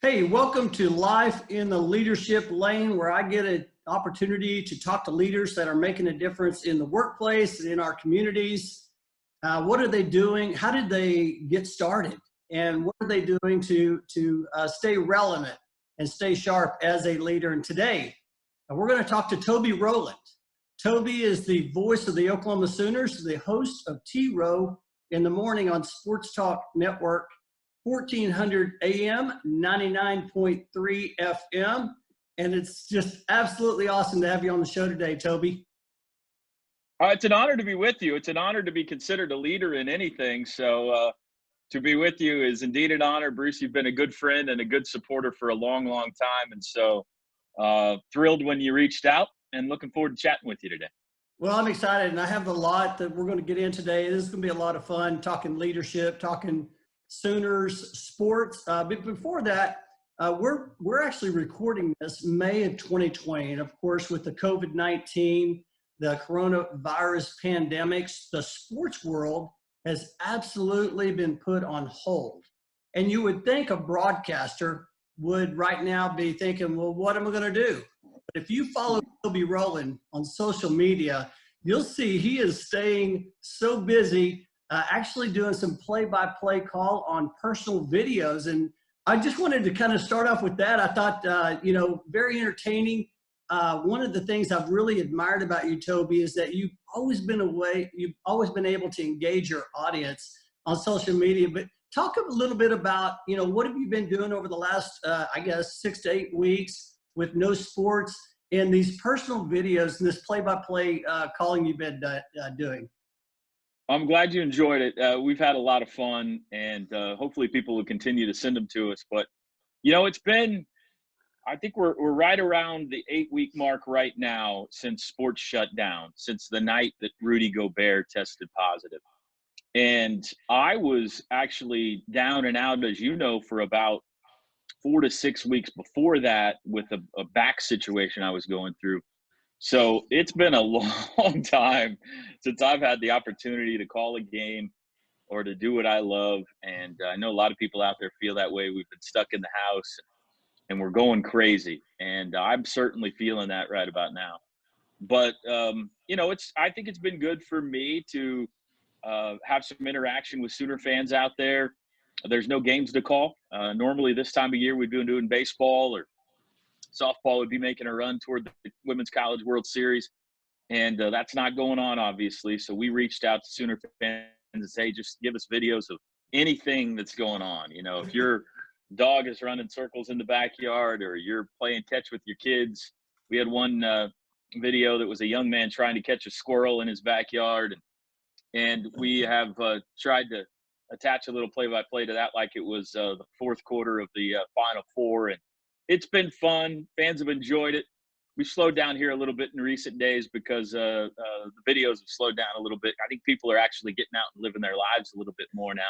Hey, welcome to Life in the Leadership Lane, where I get an opportunity to talk to leaders that are making a difference in the workplace and in our communities. What are they doing? How did they get started? And what are they doing to stay relevant and stay sharp as a leader? And today, we're going to talk to Toby Rowland. Toby is the voice of the Oklahoma Sooners, the host of TRow in the morning on SportsTalk Network, 1400 AM, 99.3 FM. And it's just absolutely awesome to have you on the show today, Toby. It's an honor to be with you. It's an honor to be considered a leader in anything. So to be with you is indeed an honor. Bruce, you've been a good friend and a good supporter for a long, long time. And so thrilled when you reached out and looking forward to chatting with you today. Well, I'm excited, and I have a lot that we're going to get in today. This is going to be a lot of fun, talking leadership, talking Sooners sports. But before that, we're actually recording this May of 2020. And of course, with the COVID-19, the coronavirus pandemics, the sports world has absolutely been put on hold. And you would think a broadcaster would right now be thinking, well, what am I going to do? But if you follow Toby Rowland on social media, you'll see he is staying so busy, actually doing some play-by-play call on personal videos. And I just wanted to kind of start off with that. I thought, very entertaining. One of the things I've really admired about you, Toby, is that you've always been able to engage your audience on social media. But talk a little bit about, what have you been doing over the last, 6 to 8 weeks with no sports and these personal videos and this play-by-play calling you've been doing? I'm glad you enjoyed it. We've had a lot of fun, and hopefully people will continue to send them to us. But, it's been, I think we're right around the 8-week mark right now since sports shut down, since the night that Rudy Gobert tested positive. And I was actually down and out, as you know, for about 4 to 6 weeks before that with a back situation I was going through. So it's been a long time since I've had the opportunity to call a game or to do what I love. And I know a lot of people out there feel that way. We've been stuck in the house and we're going crazy. And I'm certainly feeling that right about now. But, I think it's been good for me to have some interaction with Sooner fans out there. There's no games to call. Normally this time of year, we'd be doing baseball or softball would be making a run toward the Women's College World Series. And that's not going on, obviously. So we reached out to Sooner fans and say, hey, just give us videos of anything that's going on. If your dog is running circles in the backyard or you're playing catch with your kids. We had one video that was a young man trying to catch a squirrel in his backyard. And we have tried to attach a little play-by-play to that like it was the fourth quarter of the Final Four. And it's been fun. Fans have enjoyed it. We've slowed down here a little bit in recent days because the videos have slowed down a little bit. I think people are actually getting out and living their lives a little bit more now.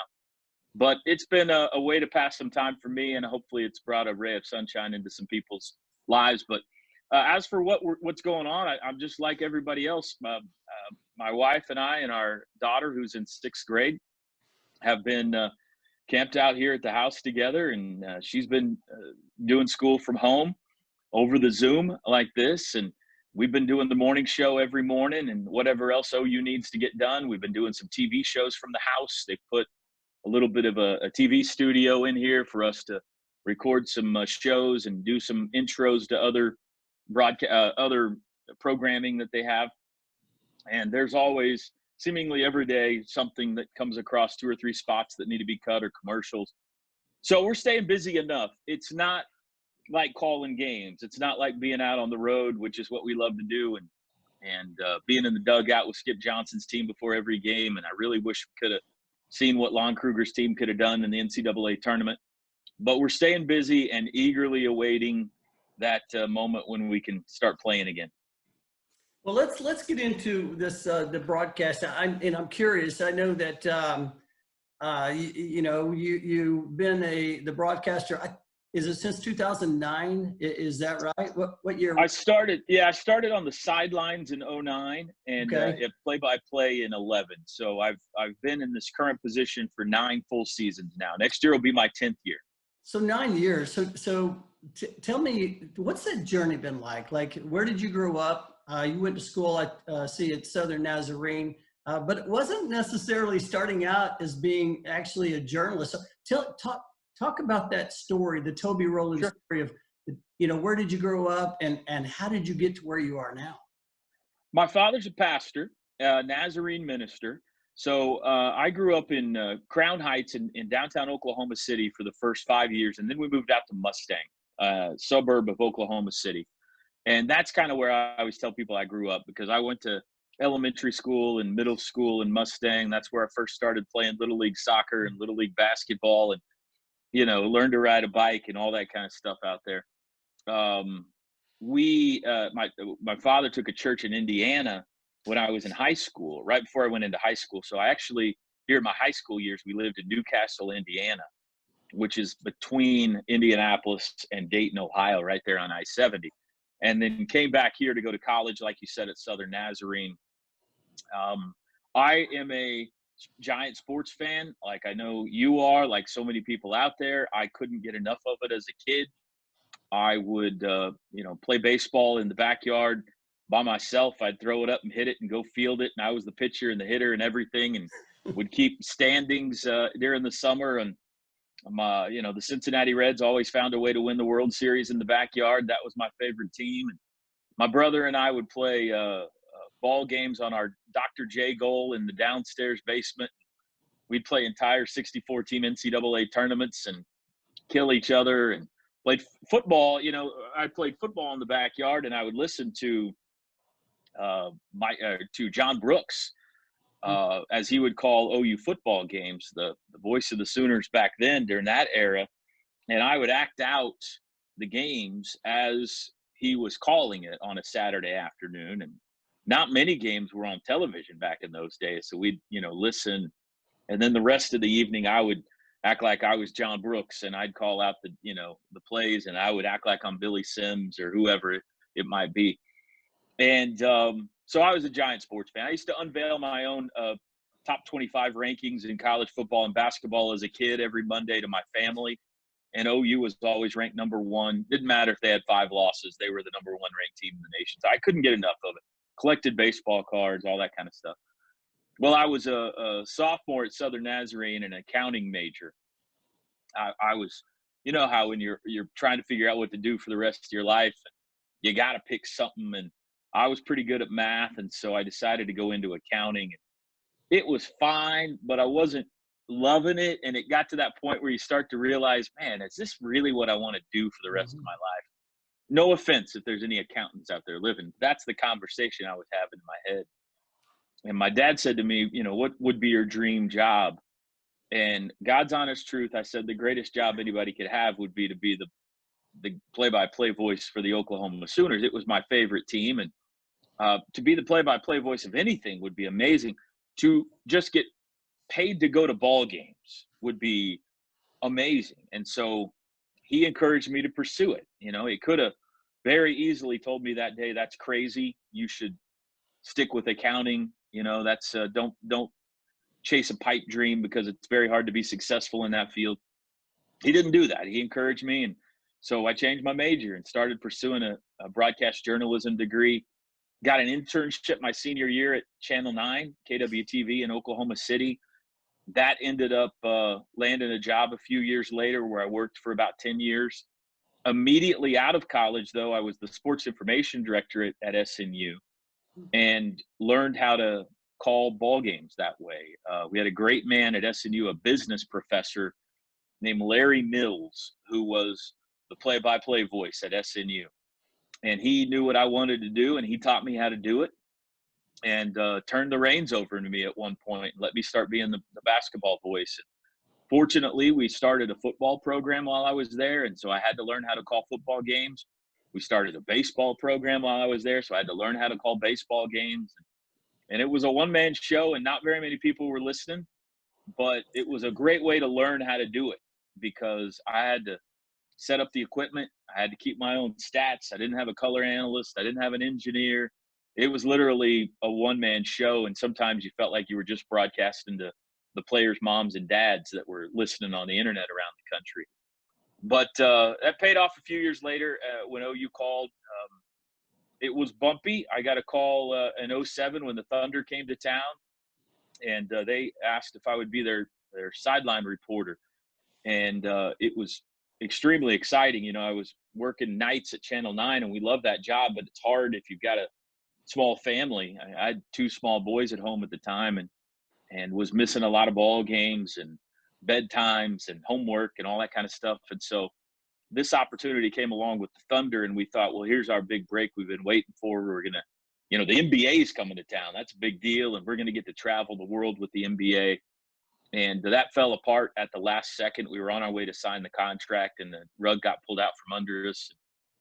But it's been a way to pass some time for me, and hopefully it's brought a ray of sunshine into some people's lives. But as for what's going on, I'm just like everybody else. My wife and I and our daughter, who's in 6th grade, have been camped out here at the house together, and she's been doing school from home over the Zoom like this. And we've been doing the morning show every morning and whatever else OU needs to get done. We've been doing some TV shows from the house. They put a little bit of a TV studio in here for us to record some shows and do some intros to other other programming that they have. And there's always, seemingly every day, something that comes across 2 or 3 spots that need to be cut or commercials. So we're staying busy enough. It's not like calling games. It's not like being out on the road, which is what we love to do, and being in the dugout with Skip Johnson's team before every game. And I really wish we could have seen what Lon Kruger's team could have done in the NCAA tournament. But we're staying busy and eagerly awaiting that moment when we can start playing again. Well, let's get into this the broadcast. I'm curious. I know that you've been the broadcaster. Is it since 2009? Is that right? What year? I started on the sidelines in 2009 and play-by-play in 2011. So I've been in this current position for 9 full seasons now. Next year will be my 10th year. So 9 years. Tell me, what's that journey been like? Like, where did you grow up? You went to school, I see, at Southern Nazarene, but it wasn't necessarily starting out as being actually a journalist. So talk about that story, the Toby Rowland Sure. story of, where did you grow up and how did you get to where you are now? My father's a pastor, Nazarene minister. So I grew up in Crown Heights in downtown Oklahoma City for the first 5 years, and then we moved out to Mustang, suburb of Oklahoma City. And that's kind of where I always tell people I grew up, because I went to elementary school and middle school in Mustang. That's where I first started playing Little League soccer and Little League basketball, and, learned to ride a bike and all that kind of stuff out there. Um, my father took a church in Indiana when I was in high school, right before I went into high school. So I actually, during my high school years, we lived in Newcastle, Indiana, which is between Indianapolis and Dayton, Ohio, right there on I-70. And then came back here to go to college, like you said, at Southern Nazarene. I am a giant sports fan, like I know you are, like so many people out there. I couldn't get enough of it as a kid. I would, play baseball in the backyard by myself. I'd throw it up and hit it and go field it. And I was the pitcher and the hitter and everything, and would keep standings during the summer. And the Cincinnati Reds always found a way to win the World Series in the backyard. That was my favorite team. And my brother and I would play ball games on our Dr. J goal in the downstairs basement. We'd play entire 64-team NCAA tournaments and kill each other, and played football. I played football in the backyard, and I would listen to John Brooks, as he would call OU football games, the voice of the Sooners back then during that era. And I would act out the games as he was calling it on a Saturday afternoon. And not many games were on television back in those days. So we'd, listen. And then the rest of the evening, I would act like I was John Brooks, and I'd call out the plays, and I would act like I'm Billy Sims or whoever it might be. And so I was a giant sports fan. I used to unveil my own top 25 rankings in college football and basketball as a kid every Monday to my family. And OU was always ranked number one. Didn't matter if they had 5 losses. They were the number 1 ranked team in the nation. So I couldn't get enough of it. Collected baseball cards, all that kind of stuff. Well, I was a sophomore at Southern Nazarene, an accounting major. I was, how when you're trying to figure out what to do for the rest of your life, and you got to pick something. And I was pretty good at math, and so I decided to go into accounting. It was fine, but I wasn't loving it. And it got to that point where you start to realize, man, is this really what I want to do for the rest of my life? No offense if there's any accountants out there living. That's the conversation I was having in my head. And my dad said to me, what would be your dream job? And God's honest truth, I said the greatest job anybody could have would be to be the play-by-play voice for the Oklahoma Sooners. It was my favorite team. And to be the play-by-play voice of anything would be amazing. To just get paid to go to ball games would be amazing. And so he encouraged me to pursue it. He could have very easily told me that day, that's crazy. You should stick with accounting. That's don't chase a pipe dream, because it's very hard to be successful in that field. He didn't do that. He encouraged me. And so I changed my major and started pursuing a broadcast journalism degree. Got an internship my senior year at Channel 9, KWTV in Oklahoma City. That ended up landing a job a few years later where I worked for about 10 years. Immediately out of college, though, I was the sports information director at SNU, and learned how to call ball games that way. We had a great man at SNU, a business professor named Larry Mills, who was the play-by-play voice at SNU. And he knew what I wanted to do, and he taught me how to do it, and turned the reins over to me at one point and let me start being the basketball voice. And fortunately, we started a football program while I was there, and so I had to learn how to call football games. We started a baseball program while I was there, so I had to learn how to call baseball games. And it was a one-man show, and not very many people were listening, but it was a great way to learn how to do it, because I had to set up the equipment. I had to keep my own stats. I didn't have a color analyst. I didn't have an engineer. It was literally a one-man show, and sometimes you felt like you were just broadcasting to the players' moms and dads that were listening on the internet around the country. But that paid off a few years later when OU called. It was bumpy. I got a call in '07 when the Thunder came to town, and they asked if I would be their sideline reporter. And it was extremely exciting. You know, I was working nights at Channel 9, and we love that job, but it's hard if you've got a small family. I had two small boys at home at the time, and was missing a lot of ball games and bedtimes and homework and all that kind of stuff. And so this opportunity came along with the Thunder, and we thought, well, here's our big break we've been waiting for. We're gonna, you know, the NBA is coming to town. That's a big deal, and we're gonna get to travel the world with the NBA. And that fell apart at the last second. We were on our way to sign the contract, and the rug got pulled out from under us.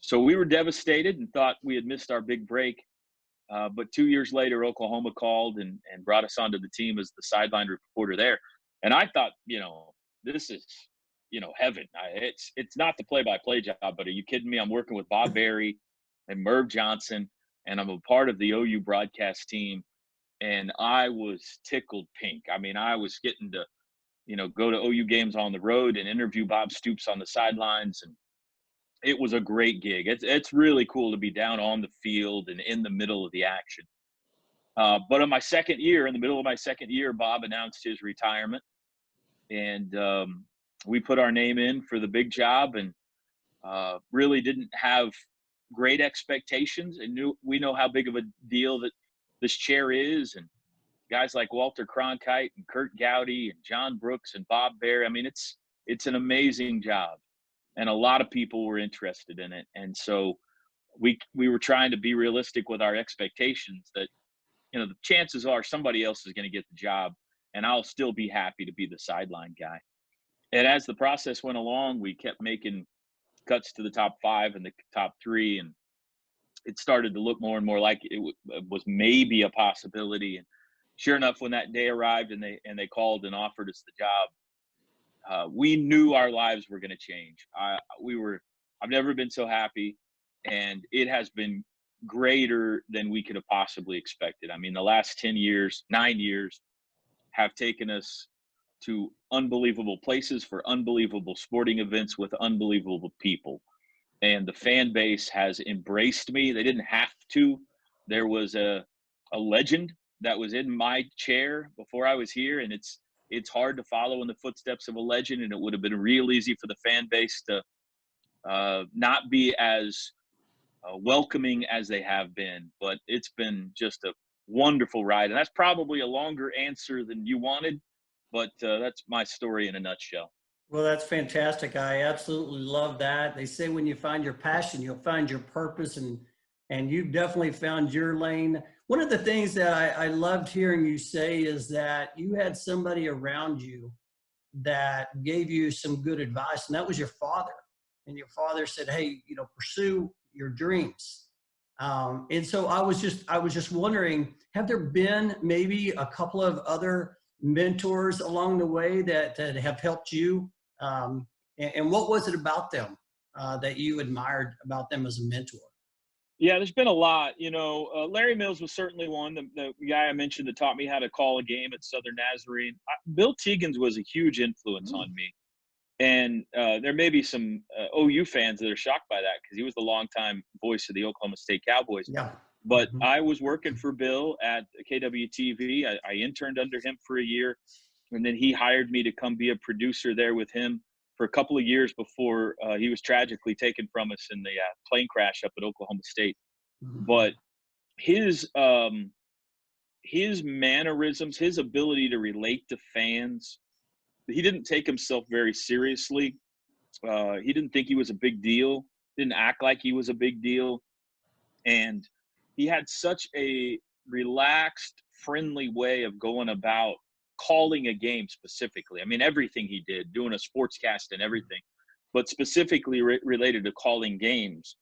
So we were devastated and thought we had missed our big break. But 2 years later, Oklahoma called and brought us onto the team as the sideline reporter there. And I thought, you know, this is, you know, heaven. It's not the play-by-play job, but are you kidding me? I'm working with Bob Berry and Merv Johnson, and I'm a part of the OU broadcast team. And I was tickled pink. I mean, I was getting to, you know, go to OU games on the road and interview Bob Stoops on the sidelines, and it was a great gig. It's really cool to be down on the field and in the middle of the action. But in the middle of my second year, Bob announced his retirement, and we put our name in for the big job, and really didn't have great expectations, and we know how big of a deal that this chair is, and guys like Walter Cronkite and Kurt Gowdy and John Brooks and Bob Bear. I mean, it's an amazing job, and a lot of people were interested in it. And so we were trying to be realistic with our expectations that, you know, the chances are somebody else is going to get the job, and I'll still be happy to be the sideline guy. And as the process went along, we kept making cuts to the top 5 and the top 3, and it started to look more and more like it was maybe a possibility. And sure enough, when that day arrived and they called and offered us the job, we knew our lives were going to change. I've never been so happy, and it has been greater than we could have possibly expected. I mean, the last 9 years have taken us to unbelievable places for unbelievable sporting events with unbelievable people. And the fan base has embraced me. They didn't have to. There was a legend that was in my chair before I was here, and it's hard to follow in the footsteps of a legend, and it would have been real easy for the fan base to not be as welcoming as they have been. But it's been just a wonderful ride, and that's probably a longer answer than you wanted, but that's my story in a nutshell. Well, that's fantastic. I absolutely love that. They say when you find your passion, you'll find your purpose, and you've definitely found your lane. One of the things that I loved hearing you say is that you had somebody around you that gave you some good advice, and that was your father. And your father said, "Hey, you know, pursue your dreams." And so I was just wondering, have there been maybe a couple of other mentors along the way that have helped you? And what was it about them that you admired about them as a mentor? Yeah, there's been a lot. You know, Larry Mills was certainly one, the guy I mentioned that taught me how to call a game at Southern Nazarene. Bill Teagans was a huge influence on me. And there may be some OU fans that are shocked by that because he was the longtime voice of the Oklahoma State Cowboys. Yeah. But I was working for Bill at KWTV. I interned under him for a year, and then he hired me to come be a producer there with him for a couple of years before he was tragically taken from us in the plane crash up at Oklahoma State. But his mannerisms, his ability to relate to fans, he didn't take himself very seriously. He didn't think he was a big deal, didn't act like he was a big deal. And he had such a relaxed, friendly way of going about calling a game specifically. I mean, everything he did, doing a sportscast and everything, but specifically related to calling games,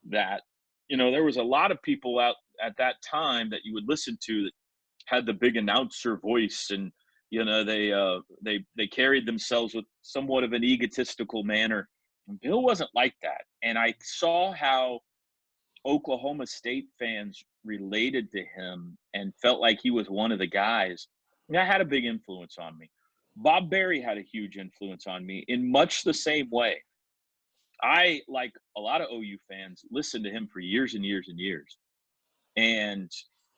that, you know, there was a lot of people out at that time that you would listen to that had the big announcer voice, and, you know, they carried themselves with somewhat of an egotistical manner. And Bill wasn't like that. And I saw how Oklahoma State fans related to him and felt like he was one of the guys. And that had a big influence on me. Bob Berry had a huge influence on me in much the same way. I, like a lot of OU fans, listened to him for years and years and years. And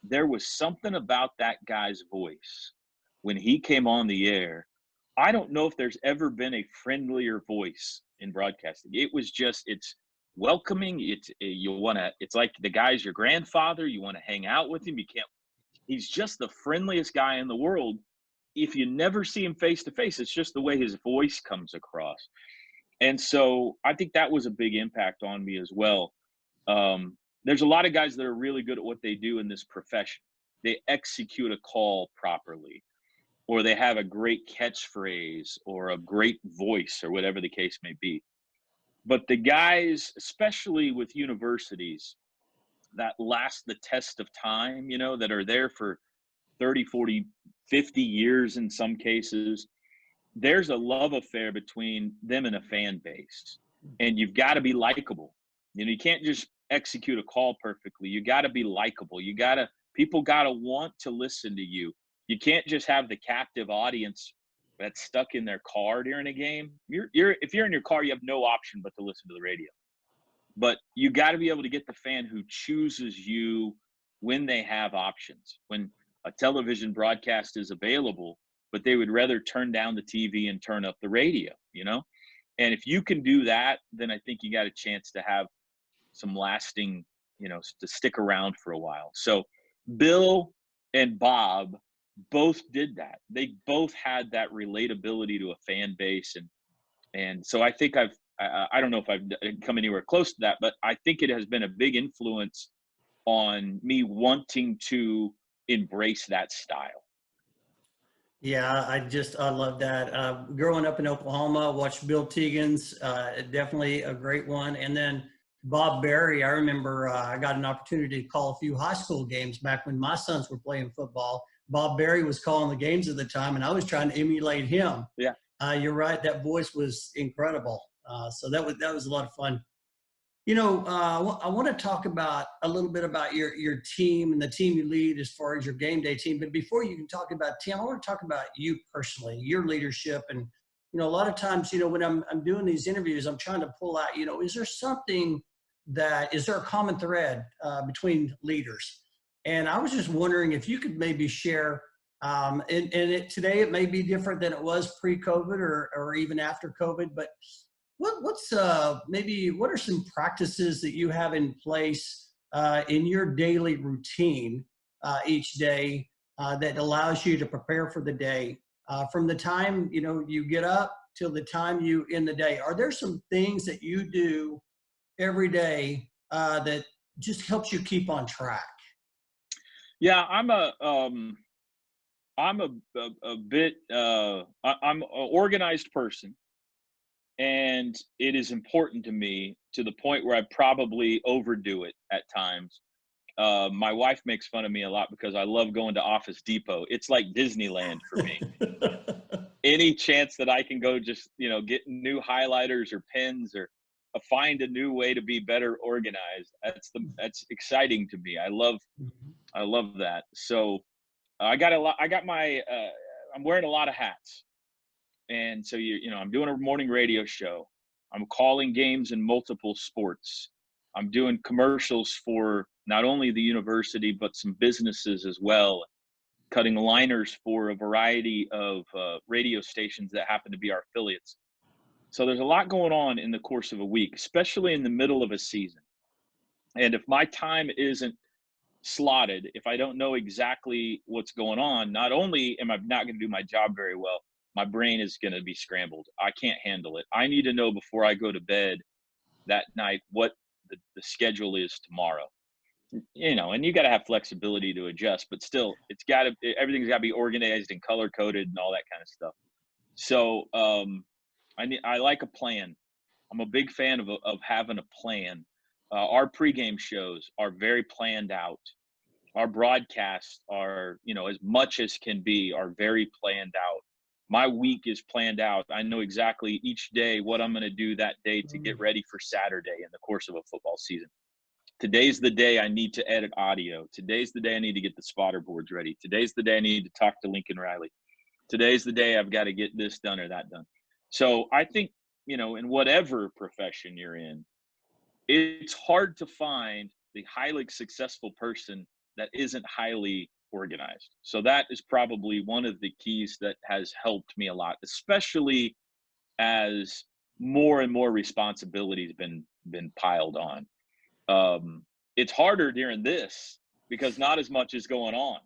there was something about that guy's voice when he came on the air. I don't know if there's ever been a friendlier voice in broadcasting. It was just, it's welcoming. It's like the guy's your grandfather. You want to hang out with him. He's just the friendliest guy in the world. If you never see him face to face, it's just the way his voice comes across. And so I think that was a big impact on me as well. There's a lot of guys that are really good at what they do in this profession. They execute a call properly, or they have a great catchphrase or a great voice or whatever the case may be. But the guys, especially with universities, that last the test of time, that are there for 30, 40, 50 years in some cases, there's a love affair between them and a fan base. And you've got to be likable. You can't just execute a call perfectly. You got to be likable. People got to want to listen to you. You can't just have the captive audience that's stuck in their car during a game. If you're in your car, you have no option but to listen to the radio. But you got to be able to get the fan who chooses you when they have options, when a television broadcast is available, but they would rather turn down the TV and turn up the radio, And if you can do that, then I think you got a chance to have some lasting, to stick around for a while. So Bill and Bob both did that. They both had that relatability to a fan base. And so I think I don't know if I've come anywhere close to that, but I think it has been a big influence on me wanting to embrace that style. Yeah, I love that. Growing up in Oklahoma, watched Bill Teagan's, definitely a great one. And then Bob Berry, I remember I got an opportunity to call a few high school games back when my sons were playing football. Bob Berry was calling the games at the time, and I was trying to emulate him. Yeah. You're right. That voice was incredible. So that was a lot of fun. I want to talk about a little bit about your team and the team you lead as far as your game day team. But before you can talk about team, I want to talk about you personally, your leadership. And, a lot of times, when I'm doing these interviews, I'm trying to pull out, is there a common thread between leaders? And I was just wondering if you could maybe share, today it may be different than it was pre-COVID or even after COVID, but what are some practices that you have in place in your daily routine each day that allows you to prepare for the day from the time you get up till the time you end the day? Are there some things that you do every day that just helps you keep on track? Yeah, I'm an organized person. And it is important to me to the point where I probably overdo it at times. My wife makes fun of me a lot because I love going to Office Depot. It's like Disneyland for me. Any chance that I can go just, get new highlighters or pens or find a new way to be better organized. That's exciting to me. I love that. So I'm wearing a lot of hats. And so, I'm doing a morning radio show. I'm calling games in multiple sports. I'm doing commercials for not only the university, but some businesses as well, cutting liners for a variety of radio stations that happen to be our affiliates. So there's a lot going on in the course of a week, especially in the middle of a season. And if my time isn't slotted, if I don't know exactly what's going on, not only am I not going to do my job very well, my brain is going to be scrambled. I can't handle it. I need to know before I go to bed that night what the schedule is tomorrow. And you got to have flexibility to adjust, but still, everything's got to be organized and color coded and all that kind of stuff. So I like a plan. I'm a big fan of having a plan. Our pregame shows are very planned out. Our broadcasts are, as much as can be, are very planned out. My week is planned out. I know exactly each day what I'm going to do that day to get ready for Saturday in the course of a football season. Today's the day I need to edit audio. Today's the day I need to get the spotter boards ready. Today's the day I need to talk to Lincoln Riley. Today's the day I've got to get this done or that done. So I think in whatever profession you're in, it's hard to find the highly successful person that isn't highly organized. So that is probably one of the keys that has helped me a lot, especially as more and more responsibilities been piled on. It's harder during this because not as much is going on.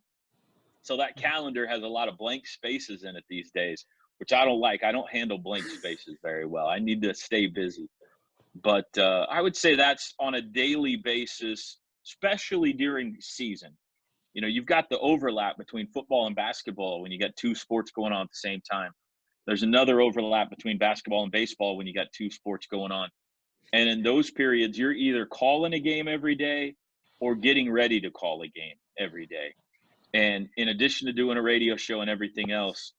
So that calendar has a lot of blank spaces in it these days, which I don't like. I don't handle blank spaces very well. I need to stay busy. But I would say that's on a daily basis, especially during season. You've got the overlap between football and basketball when you got two sports going on at the same time. There's another overlap between basketball and baseball when you got two sports going on. And in those periods, you're either calling a game every day or getting ready to call a game every day. And in addition to doing a radio show and everything else,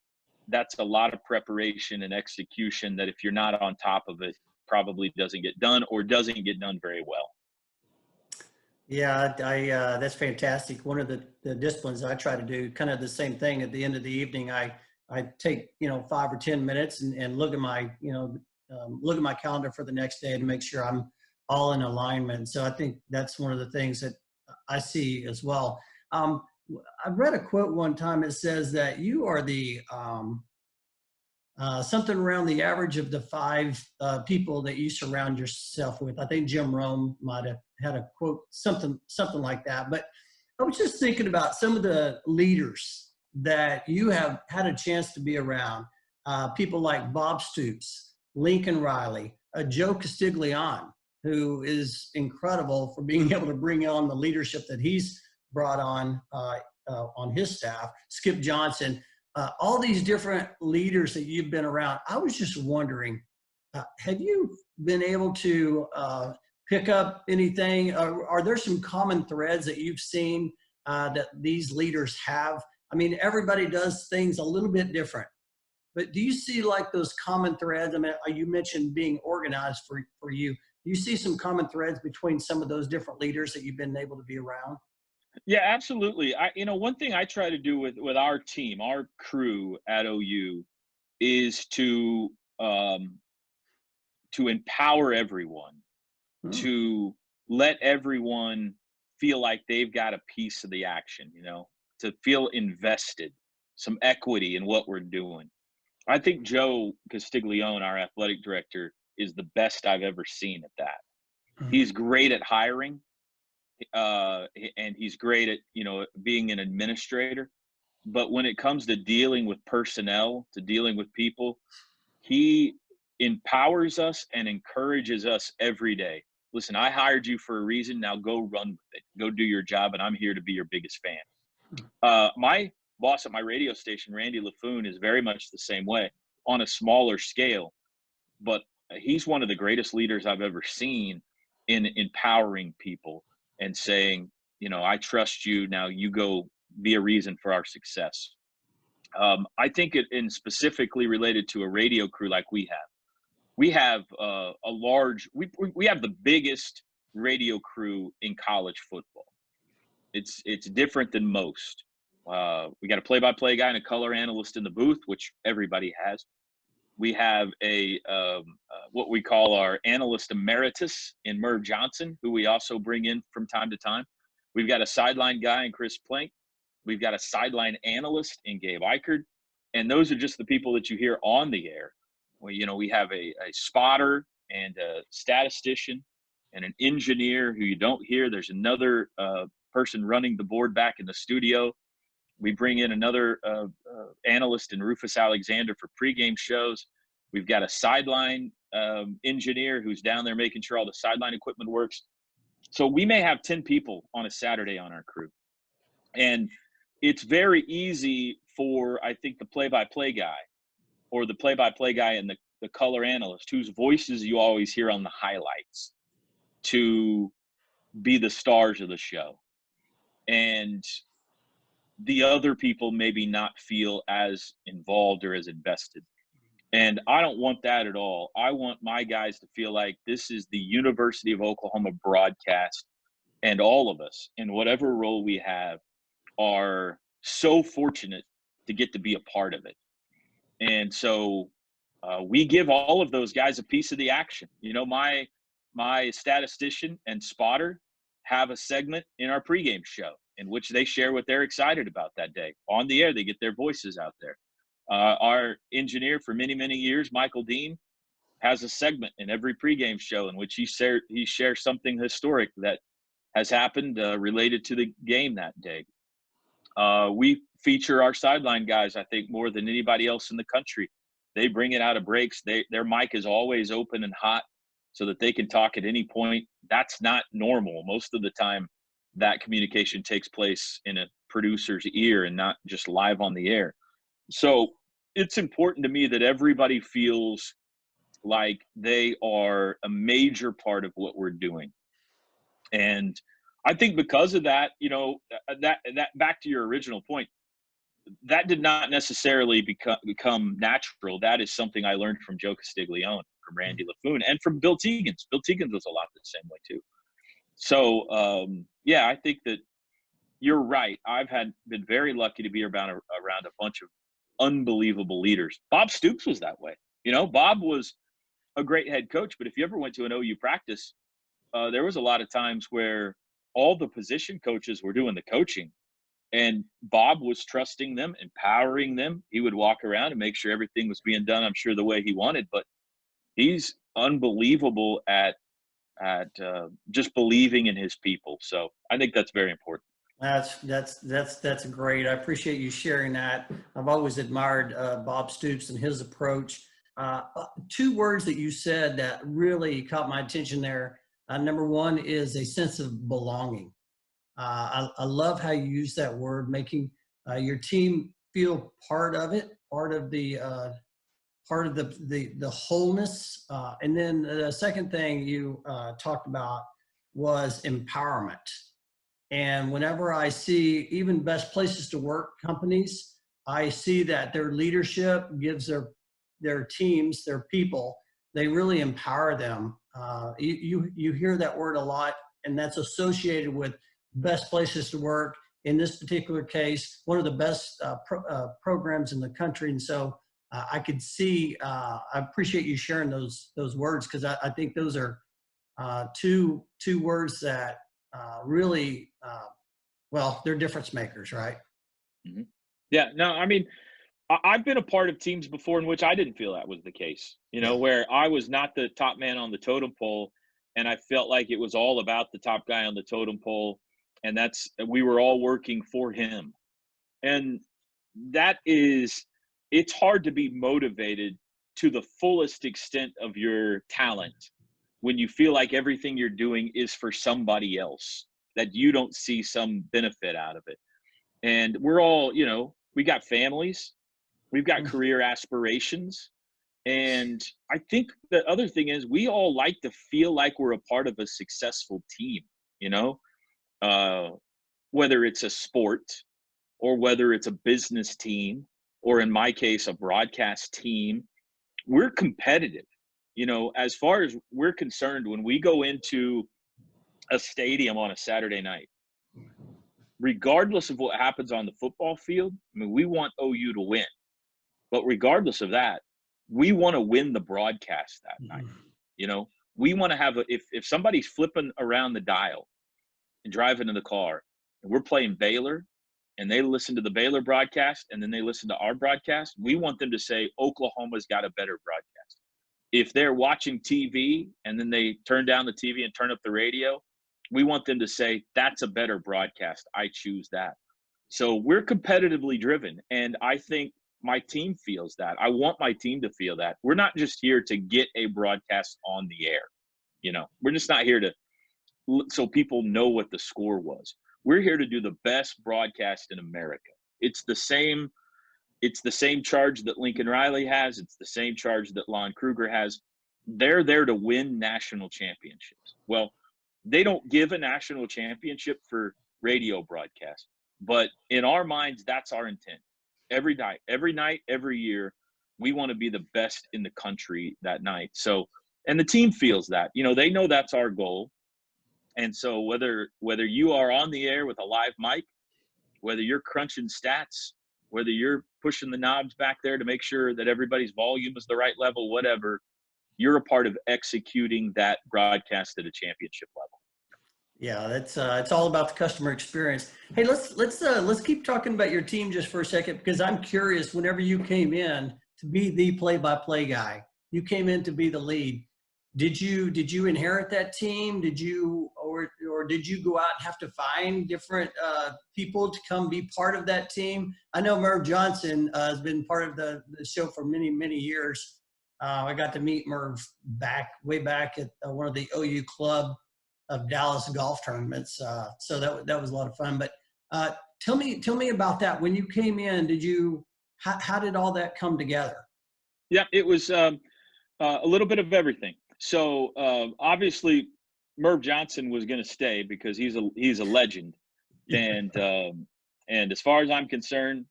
that's a lot of preparation and execution that if you're not on top of it, probably doesn't get done or doesn't get done very well. Yeah, that's fantastic. One of the disciplines I try to do, kind of the same thing at the end of the evening. I take 5 or 10 minutes and look at my look at my calendar for the next day to make sure I'm all in alignment. So I think that's one of the things that I see as well. I read a quote one time. It says that you are the something around the average of the 5 people that you surround yourself with. I think Jim Rome might have had a quote, something like that. But I was just thinking about some of the leaders that you have had a chance to be around. People like Bob Stoops, Lincoln Riley, Joe Castiglione, who is incredible for being able to bring on the leadership that he's brought on his staff, Skip Johnson. All these different leaders that you've been around. I was just wondering, have you been able to pick up anything? Are there some common threads that you've seen that these leaders have? I mean, everybody does things a little bit different, but do you see like those common threads? I mean, you mentioned being organized for you. Do you see some common threads between some of those different leaders that you've been able to be around? Yeah, absolutely. One thing I try to do with our team, our crew at OU, is to empower everyone, to let everyone feel like they've got a piece of the action, to feel invested, some equity in what we're doing. I think Joe Castiglione, our athletic director, is the best I've ever seen at that. He's great at hiring. And he's great at being an administrator, but when it comes to dealing with personnel, to dealing with people, he empowers us and encourages us every day. Listen, I hired you for a reason. Now go run with it. Go do your job, and I'm here to be your biggest fan. My boss at my radio station, Randy LaFoon, is very much the same way on a smaller scale, but he's one of the greatest leaders I've ever seen in empowering people and saying, I trust you. Now you go be a reason for our success. I think in specifically related to a radio crew like we have we have the biggest radio crew in college football. It's different than most. We got a play-by-play guy and a color analyst in the booth, which everybody has. We have what we call our analyst emeritus in Merv Johnson, who we also bring in from time to time. We've got a sideline guy in Chris Plank. We've got a sideline analyst in Gabe Eichert. And those are just the people that you hear on the air. We have a spotter and a statistician and an engineer who you don't hear. There's another person running the board back in the studio. We bring in another analyst in Rufus Alexander for pregame shows. We've got a sideline engineer who's down there making sure all the sideline equipment works. So we may have 10 people on a Saturday on our crew. And it's very easy for, I think, the play-by-play guy or the play-by-play guy and the color analyst, whose voices you always hear on the highlights, to be the stars of the show. And the other people maybe not feel as involved or as invested. And I don't want that at all. I want my guys to feel like this is the University of Oklahoma broadcast, and all of us, in whatever role we have, are so fortunate to get to be a part of it. And so we give all of those guys a piece of the action. You know, my statistician and spotter have a segment in our pregame show in which they share what they're excited about that day. On the air, they get their voices out there. Our engineer for many, many years, Michael Dean, has a segment in every pregame show in which he shares something historic that has happened related to the game that day. We feature our sideline guys, I think, more than anybody else in the country. They bring it out of breaks. Their mic is always open and hot so that they can talk at any point. That's not normal. Most of the time, that communication takes place in a producer's ear and not just live on the air. So it's important to me that everybody feels like they are a major part of what we're doing. And I think because of that, you know, that back to your original point, that did not necessarily become natural. That is something I learned from Joe Castiglione, from Randy LaFoon, and from Bill Tegans. Bill Tegans was a lot the same way too. So yeah, I think that you're right. I've been very lucky to be around a bunch of unbelievable leaders. Bob Stoops was that way. You know, Bob was a great head coach, but if you ever went to an OU practice, there was a lot of times where all the position coaches were doing the coaching, and Bob was trusting them, empowering them. He would walk around and make sure everything was being done, I'm sure, the way he wanted. But he's unbelievable at just believing in his people. So I think that's very important. That's great. I appreciate you sharing that. I've always admired Bob Stoops and his approach. Two words that you said that really caught my attention there. Number one is a sense of belonging. I love how you use that word, making your team feel part of it, part of the wholeness. And then the second thing you talked about was empowerment. And whenever I see even best places to work companies, I see that their leadership gives their teams, their people, they really empower them. You hear that word a lot, and that's associated with best places to work. In this particular case, one of the best programs in the country. And so I could see, I appreciate you sharing those words, because I think those are two words that really, well, they're difference makers, right? Mm-hmm. Yeah, no, I mean, I've been a part of teams before in which I didn't feel that was the case, you know, where I was not the top man on the totem pole, and I felt like it was all about the top guy on the totem pole, and we were all working for him. And it's hard to be motivated to the fullest extent of your talent when you feel like everything you're doing is for somebody else, that you don't see some benefit out of it. And we're all, you know, we got families, we've got career aspirations. And I think the other thing is we all like to feel like we're a part of a successful team, you know, whether it's a sport or whether it's a business team, or in my case, a broadcast team. We're competitive. You know, as far as we're concerned, when we go into a stadium on a Saturday night, regardless of what happens on the football field, I mean, we want OU to win. But regardless of that, we want to win the broadcast that night. You know, we want to have if somebody's flipping around the dial and driving in the car, and we're playing Baylor, and they listen to the Baylor broadcast and then they listen to our broadcast, we want them to say Oklahoma's got a better broadcast. If they're watching TV and then they turn down the TV and turn up the radio, we want them to say that's a better broadcast. I choose that. So we're competitively driven, and I think my team feels that. I want my team to feel that. We're not just here to get a broadcast on the air. You know, we're just not here so people know what the score was. We're here to do the best broadcast in America. It's the same charge that Lincoln Riley has. It's the same charge that Lon Kruger has. They're there to win national championships. Well, they don't give a national championship for radio broadcast, but in our minds, that's our intent. Every night, every year, we want to be the best in the country that night. So, and the team feels that. You know, they know that's our goal. And so whether you are on the air with a live mic, whether you're crunching stats, whether you're pushing the knobs back there to make sure that everybody's volume is the right level, whatever. You're a part of executing that broadcast at a championship level. Yeah, that's it's all about the customer experience. Hey, let's keep talking about your team just for a second, because I'm curious. Whenever you came in to be the play-by-play guy, you came in to be the lead. Did you inherit that team? Did you or did you go out and have to find different people to come be part of that team? I know Merv Johnson has been part of the show for many years. I got to meet Merv way back at one of the OU Club of Dallas golf tournaments. So that was a lot of fun. But tell me about that. When you came in, how did all that come together? Yeah, it was a little bit of everything. So obviously, Merv Johnson was going to stay because he's a legend, and as far as I'm concerned,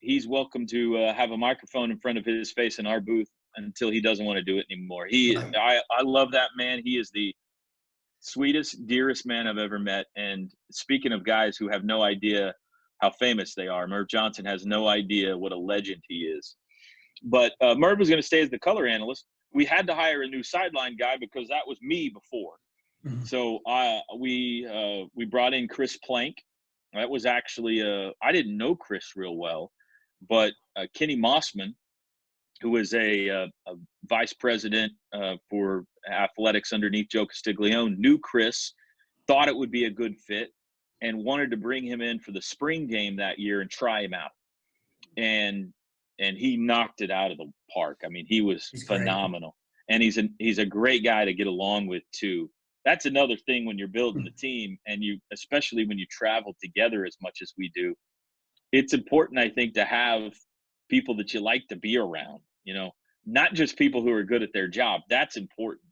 he's welcome to have a microphone in front of his face in our booth until he doesn't want to do it anymore. Right. I love that man. He is the sweetest, dearest man I've ever met. And speaking of guys who have no idea how famous they are, Merv Johnson has no idea what a legend he is. But Merv was going to stay as the color analyst. We had to hire a new sideline guy because that was me before. Mhm. So we brought in Chris Plank. That was actually I didn't know Chris real well, but Kenny Mossman, who was a vice president for athletics underneath Joe Castiglione, knew Chris, thought it would be a good fit, and wanted to bring him in for the spring game that year and try him out. And he knocked it out of the park. I mean, he was He's great. phenomenal, and he's a great guy to get along with too. That's another thing when you're building the team, and especially when you travel together as much as we do. It's important, I think, to have people that you like to be around. Not just people who are good at their job. That's important,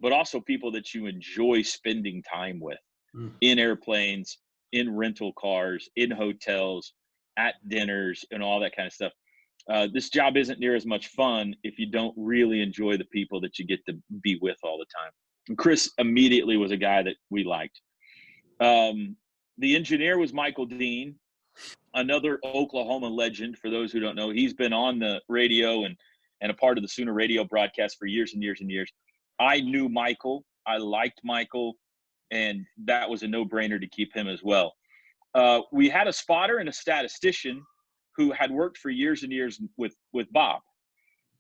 but also people that you enjoy spending time with in airplanes, in rental cars, in hotels, at dinners, and all that kind of stuff. This job isn't near as much fun if you don't really enjoy the people that you get to be with all the time. And Chris immediately was a guy that we liked. The engineer was Michael Dean, another Oklahoma legend. For those who don't know, he's been on the radio and a part of the Sooner radio broadcast for years and years and years. I knew Michael. I liked Michael, and that was a no-brainer to keep him as well. We had a spotter and a statistician who had worked for years and years with Bob,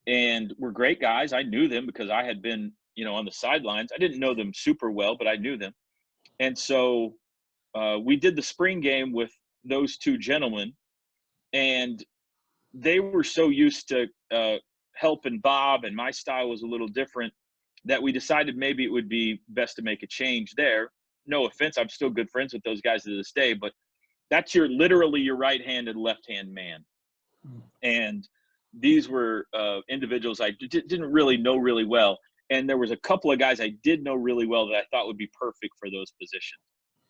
and were great guys. I knew them because I had been, on the sidelines. I didn't know them super well, but I knew them. And so we did the spring game with those two gentlemen, and they were so used to helping Bob, and my style was a little different, that we decided maybe it would be best to make a change there. No offense, I'm still good friends with those guys to this day, but that's literally your right-hand and left-hand man. And these were individuals I didn't really know really well. And there was a couple of guys I did know really well that I thought would be perfect for those positions.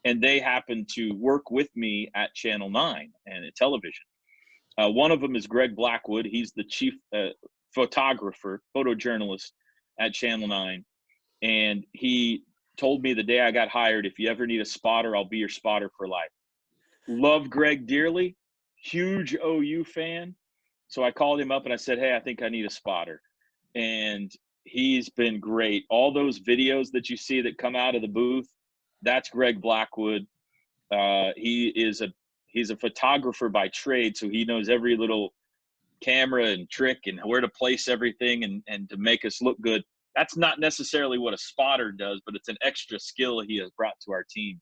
And they happened to work with me at Channel 9 and at television. One of them is Greg Blackwood. He's the chief photojournalist at Channel 9. And he told me the day I got hired, if you ever need a spotter, I'll be your spotter for life. Love Greg dearly, huge OU fan. So I called him up and I said, hey, I think I need a spotter. And he's been great. All those videos that you see that come out of the booth, that's Greg Blackwood. He's a photographer by trade, so he knows every little camera and trick and where to place everything and to make us look good. That's not necessarily what a spotter does, but it's an extra skill he has brought to our team.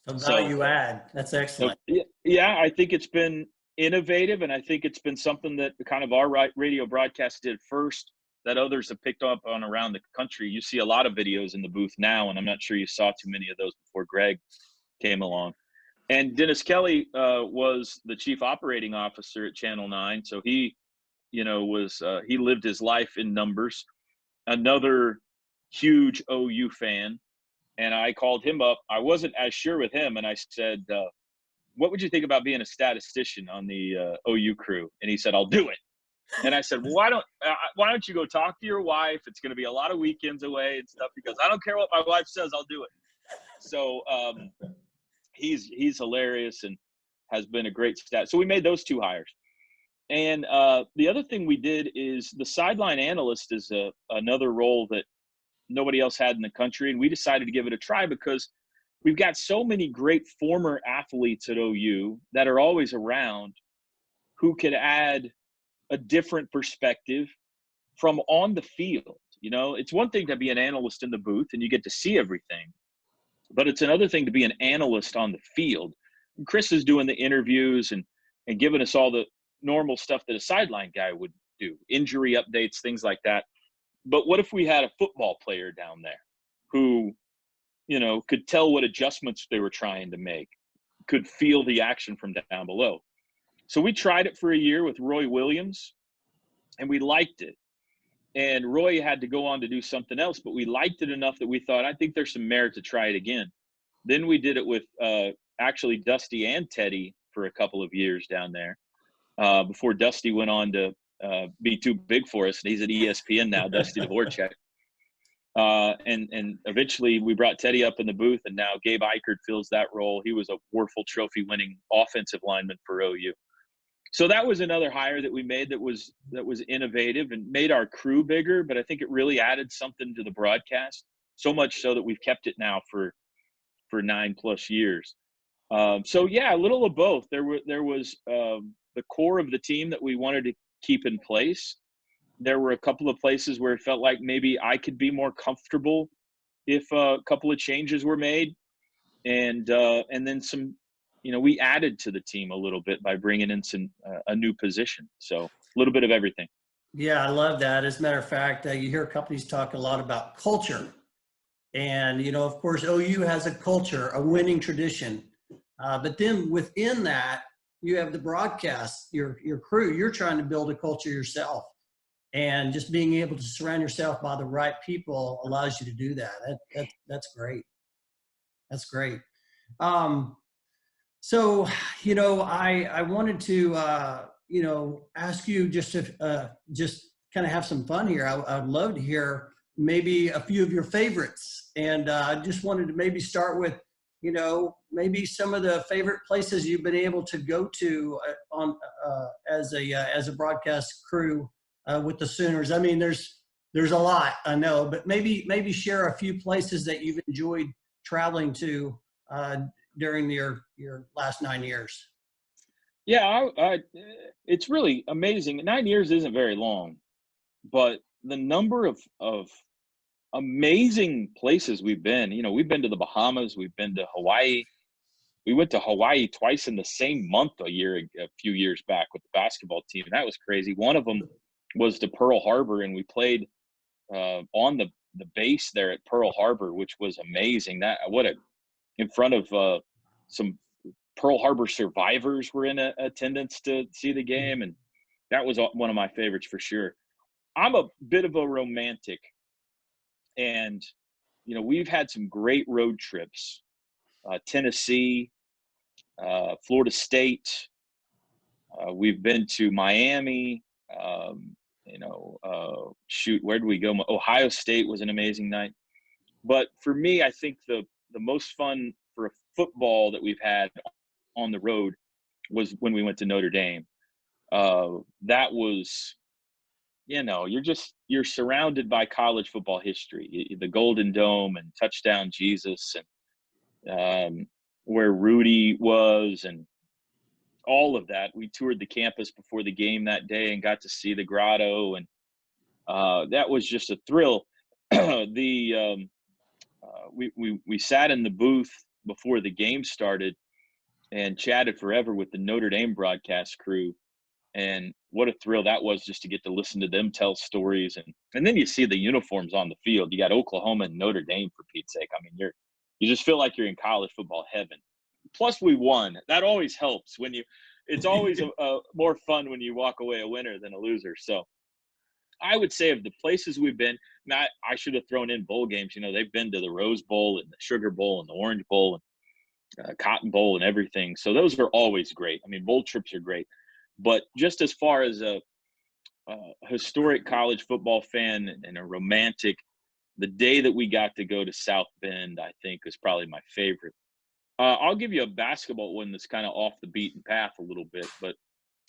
So value add. That's excellent. Yeah, I think it's been innovative, and I think it's been something that kind of our radio broadcast did first that others have picked up on around the country. You see a lot of videos in the booth now, and I'm not sure you saw too many of those before Greg came along. And Dennis Kelly was the chief operating officer at Channel 9, so he, he lived his life in numbers. Another huge OU fan, and I called him up. I wasn't as sure with him, and I said, what would you think about being a statistician on the OU crew? And he said, I'll do it. And I said, well, why don't you go talk to your wife? It's going to be a lot of weekends away and stuff. Because I don't care what my wife says, I'll do it. So he's hilarious and has been a great stat. So we made those two hires. And the other thing we did is the sideline analyst is another role that nobody else had in the country. And we decided to give it a try because we've got so many great former athletes at OU that are always around who could add a different perspective from on the field. You know, it's one thing to be an analyst in the booth and you get to see everything, but it's another thing to be an analyst on the field. And Chris is doing the interviews and giving us all the normal stuff that a sideline guy would do, injury updates, things like that. But what if we had a football player down there who, you know, could tell what adjustments they were trying to make, could feel the action from down below? So we tried it for a year with Roy Williams, and we liked it. And Roy had to go on to do something else, but we liked it enough that we thought, I think there's some merit to try it again. Then we did it with actually Dusty and Teddy for a couple of years down there before Dusty went on to be too big for us. And he's at ESPN now, Dusty Dvorak. And eventually we brought Teddy up in the booth, and now Gabe Eichert fills that role. He was a Warfel Trophy winning offensive lineman for OU. So that was another hire that we made that was innovative and made our crew bigger, but I think it really added something to the broadcast, so much so that we've kept it now for 9+ years. So yeah, a little of both. There was the core of the team that we wanted to keep in place. There were a couple of places where it felt like maybe I could be more comfortable if a couple of changes were made, and then some. You know, we added to the team a little bit by bringing in a new position. So a little bit of everything. Yeah, I love that. As a matter of fact, you hear companies talk a lot about culture. And, you know, of course, OU has a culture, a winning tradition. But then within that, you have the broadcast, your crew. You're trying to build a culture yourself. And just being able to surround yourself by the right people allows you to do that. That's great. That's great. So, you know, I wanted to, you know, ask you just to just kind of have some fun here. I'd love to hear maybe a few of your favorites. And I just wanted to maybe start with, you know, maybe some of the favorite places you've been able to go to as a broadcast crew with the Sooners. I mean, there's a lot, I know, but maybe share a few places that you've enjoyed traveling to during your last 9 years. Yeah, it's really amazing. 9 years isn't very long, but the number of amazing places we've been. You know, we've been to the Bahamas, we've been to Hawaii. We went to Hawaii twice in the same month a few years back with the basketball team. That was crazy. One of them was to Pearl Harbor, and we played on the base there at Pearl Harbor, which was amazing. In front of some Pearl Harbor survivors were in attendance to see the game, and that was one of my favorites for sure. I'm a bit of a romantic, and you know, we've had some great road trips. Tennessee, Florida State. We've been to Miami. Where did we go? Ohio State was an amazing night. But for me, I think the most fun for a football that we've had on the road was when we went to Notre Dame. That was, you know, you're surrounded by college football history, the Golden Dome and Touchdown Jesus, and where Rudy was, and all of that. We toured the campus before the game that day and got to see the grotto, and that was just a thrill. We sat in the booth before the game started and chatted forever with the Notre Dame broadcast crew. And what a thrill that was, just to get to listen to them tell stories. And then you see the uniforms on the field. You got Oklahoma and Notre Dame, for Pete's sake. I mean, you just feel like you're in college football heaven. Plus we won. That always helps it's always more fun when you walk away a winner than a loser. So I would say of the places we've been, now I should have thrown in bowl games. You know, they've been to the Rose Bowl and the Sugar Bowl and the Orange Bowl and Cotton Bowl and everything. So those are always great. I mean, bowl trips are great. But just as far as a historic college football fan and a romantic, the day that we got to go to South Bend, I think, is probably my favorite. I'll give you a basketball one that's kind of off the beaten path a little bit, but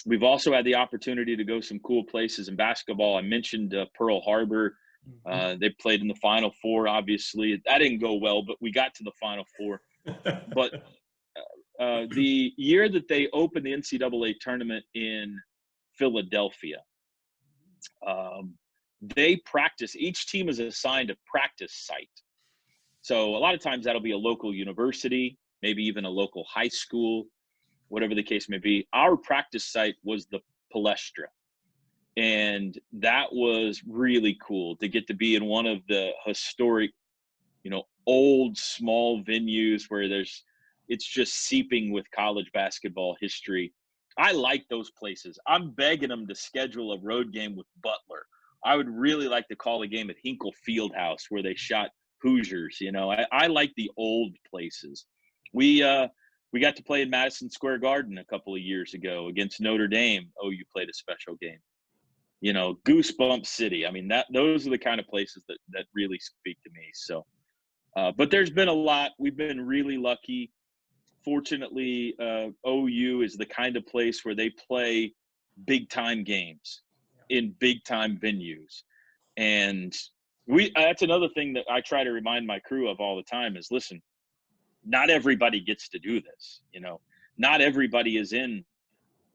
We've also had the opportunity to go some cool places in basketball. I mentioned Pearl Harbor. They played in the Final Four, obviously. That didn't go well, but we got to the Final Four. But the year that they opened the NCAA tournament in Philadelphia, they practice. Each team is assigned a practice site. So a lot of times that'll be a local university, maybe even a local high school, whatever the case may be. Our practice site was the Palestra. And that was really cool to get to be in one of the historic, old small venues where it's just seeping with college basketball history. I like those places. I'm begging them to schedule a road game with Butler. I would really like to call a game at Hinkle Fieldhouse where they shot Hoosiers. I like the old places. We got to play in Madison Square Garden a couple of years ago against Notre Dame. OU played a special game. Goosebump City. I mean, those are the kind of places that really speak to me. So, but there's been a lot. We've been really lucky. Fortunately, OU is the kind of place where they play big time games in big time venues. And that's another thing that I try to remind my crew of all the time is, listen, not everybody gets to do this. Not everybody is in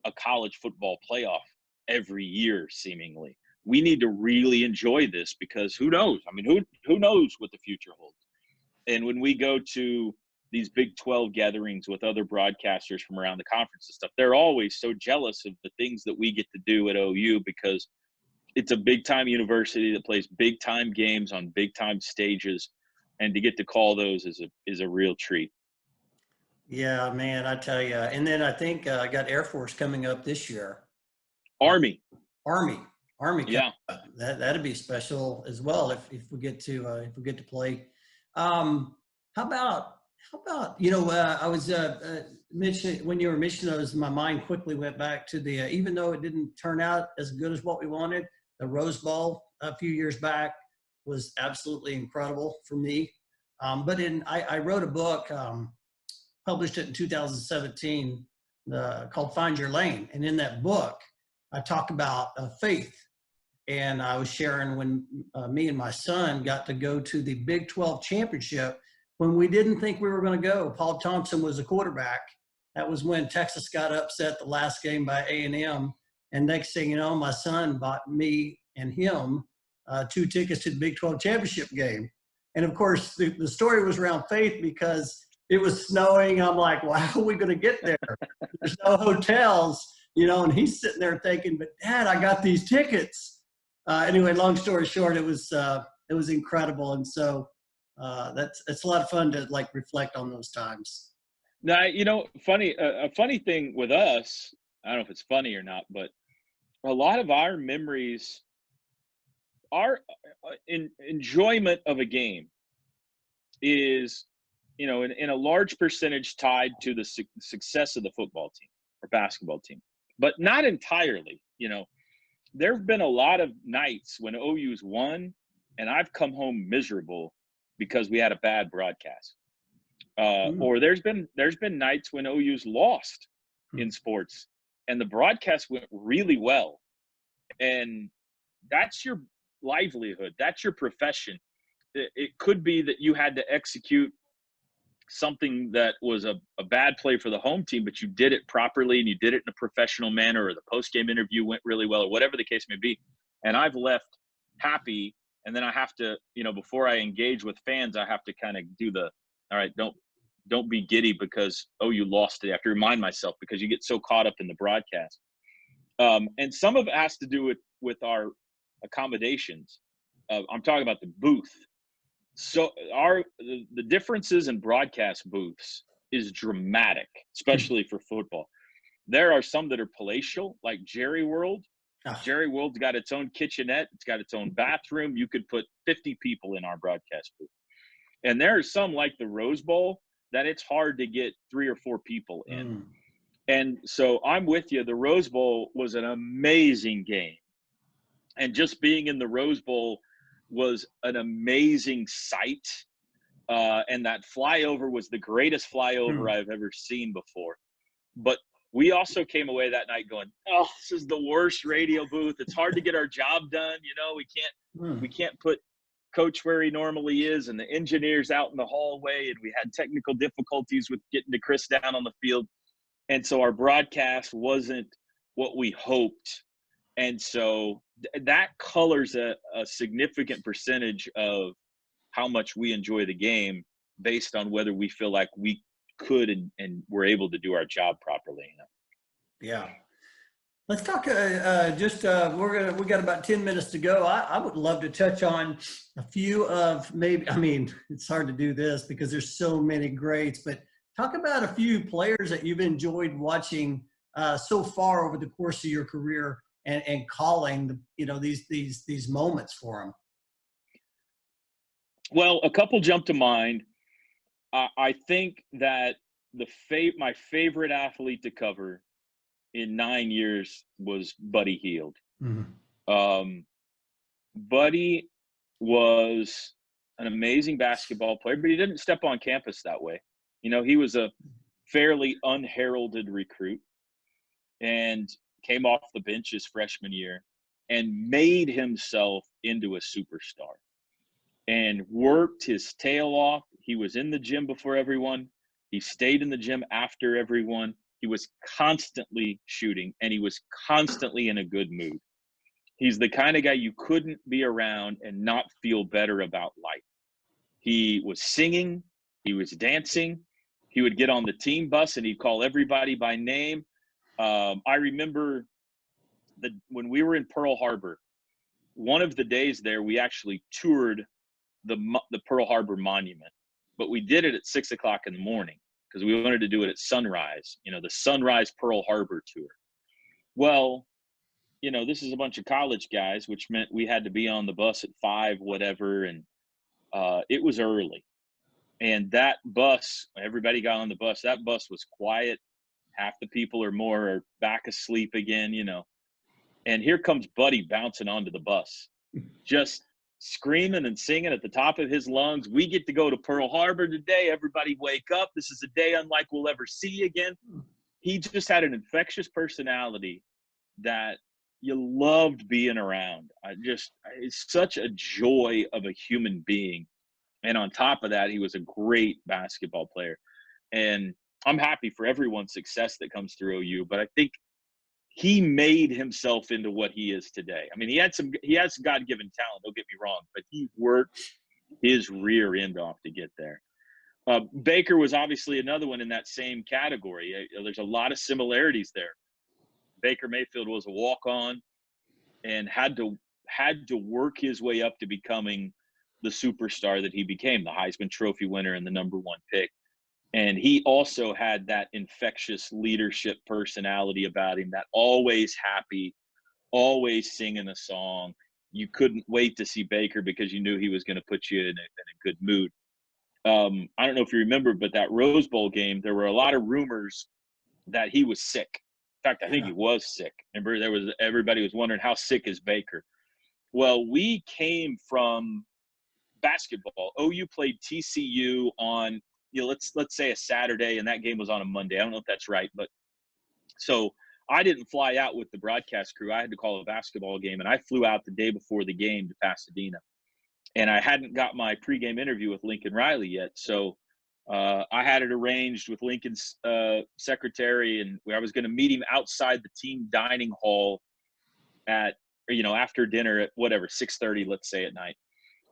a college football playoff every year, seemingly. We need to really enjoy this because who knows? I mean, who knows what the future holds? And when we go to these Big 12 gatherings with other broadcasters from around the conference and stuff, they're always so jealous of the things that we get to do at OU because it's a big-time university that plays big-time games on big-time stages, and to get to call those is a real treat. Yeah, man, I tell you. And then I think I got Air Force coming up this year. Army. Yeah, that'd be special as well if we get to play. How about I was mentioning when you were mentioning those, my mind quickly went back to the even though it didn't turn out as good as what we wanted, the Rose Bowl a few years back was absolutely incredible for me. But I wrote a book, published it in 2017, called Find Your Lane, and in that book I talk about faith. And I was sharing when me and my son got to go to the Big 12 championship when we didn't think we were going to go. Paul Thompson was a quarterback. That was when Texas got upset the last game by A&M. And next thing you know, my son bought me and him 2 tickets to the Big 12 championship game. And of course, the story was around faith because it was snowing. I'm like, well, how are we going to get there? There's no hotels, and he's sitting there thinking, but Dad, I got these tickets. Anyway, long story short, it was incredible. And so it's a lot of fun to reflect on those times. Now, a funny thing with us, I don't know if it's funny or not, but a lot of our memories, our enjoyment of a game is, in a large percentage tied to the success of the football team or basketball team, but not entirely. There have been a lot of nights when OU's won and I've come home miserable because we had a bad broadcast. Or there's been nights when OU's lost in sports and the broadcast went really well. And that's your livelihood. That's your profession. It could be that you had to execute something that was a bad play for the home team, but you did it properly and you did it in a professional manner, or the post-game interview went really well, or whatever the case may be. And I've left happy. And then I have to, before I engage with fans, I have to kind of do all right, don't be giddy because, you lost it. I have to remind myself because you get so caught up in the broadcast. And some of it has to do with our accommodations. I'm talking about the booth. So the differences in broadcast booths is dramatic, especially for football. There are some that are palatial, like Jerry World. Jerry World's got its own kitchenette. It's got its own bathroom. You could put 50 people in our broadcast booth. And there are some, like the Rose Bowl, that it's hard to get 3 or 4 people in. And so I'm with you. The Rose Bowl was an amazing game. And just being in the Rose Bowl was an amazing sight. And that flyover was the greatest flyover I've ever seen before. But we also came away that night going, oh, this is the worst radio booth. It's hard to get our job done. You know, we can't put coach where he normally is, and the engineers out in the hallway, and we had technical difficulties with getting to Chris down on the field. And so our broadcast wasn't what we hoped. And so that colors a significant percentage of how much we enjoy the game based on whether we feel like we could and were able to do our job properly. Yeah. Let's talk. We got about 10 minutes to go. I would love to touch on a few of it's hard to do this because there's so many greats, but talk about a few players that you've enjoyed watching so far over the course of your career and calling these moments for them. Well, a couple jump to mind. I think that my favorite athlete to cover in 9 years was Buddy Hield. Mm-hmm. Buddy was an amazing basketball player, but he didn't step on campus that way. You know, he was a fairly unheralded recruit and came off the bench his freshman year and made himself into a superstar and worked his tail off. He was in the gym before everyone. He stayed in the gym after everyone. He was constantly shooting, and he was constantly in a good mood. He's the kind of guy you couldn't be around and not feel better about life. He was singing. He was dancing. He would get on the team bus, and he'd call everybody by name. I remember when we were in Pearl Harbor, one of the days there, we actually toured the Pearl Harbor Monument, but we did it at 6 o'clock in the morning because we wanted to do it at sunrise, the Sunrise Pearl Harbor tour. Well, this is a bunch of college guys, which meant we had to be on the bus at 5, whatever. And it was early. And that bus, everybody got on the bus. That bus was quiet. Half the people or more are back asleep again, And here comes Buddy bouncing onto the bus, just screaming and singing at the top of his lungs. We get to go to Pearl Harbor today. Everybody wake up. This is a day unlike we'll ever see again. He just had an infectious personality that you loved being around. It's such a joy of a human being. And on top of that, he was a great basketball player. And I'm happy for everyone's success that comes through OU, but I think he made himself into what he is today. I mean, he had some God-given talent, don't get me wrong, but he worked his rear end off to get there. Baker was obviously another one in that same category. There's a lot of similarities there. Baker Mayfield was a walk-on and had to work his way up to becoming the superstar that he became, the Heisman Trophy winner and the #1 pick. And he also had that infectious leadership personality about him, that always happy, always singing a song. You couldn't wait to see Baker because you knew he was going to put you in a good mood. I don't know if you remember, but that Rose Bowl game, there were a lot of rumors that he was sick. In fact, I think he was sick. Remember, everybody was wondering, how sick is Baker? Well, we came from basketball. OU played TCU on, let's say a Saturday, and that game was on a Monday. I don't know if that's right, but so I didn't fly out with the broadcast crew. I had to call a basketball game, and I flew out the day before the game to Pasadena. And I hadn't got my pregame interview with Lincoln Riley yet, so I had it arranged with Lincoln's secretary, and I was going to meet him outside the team dining hall at, after dinner at 6:30, let's say, at night.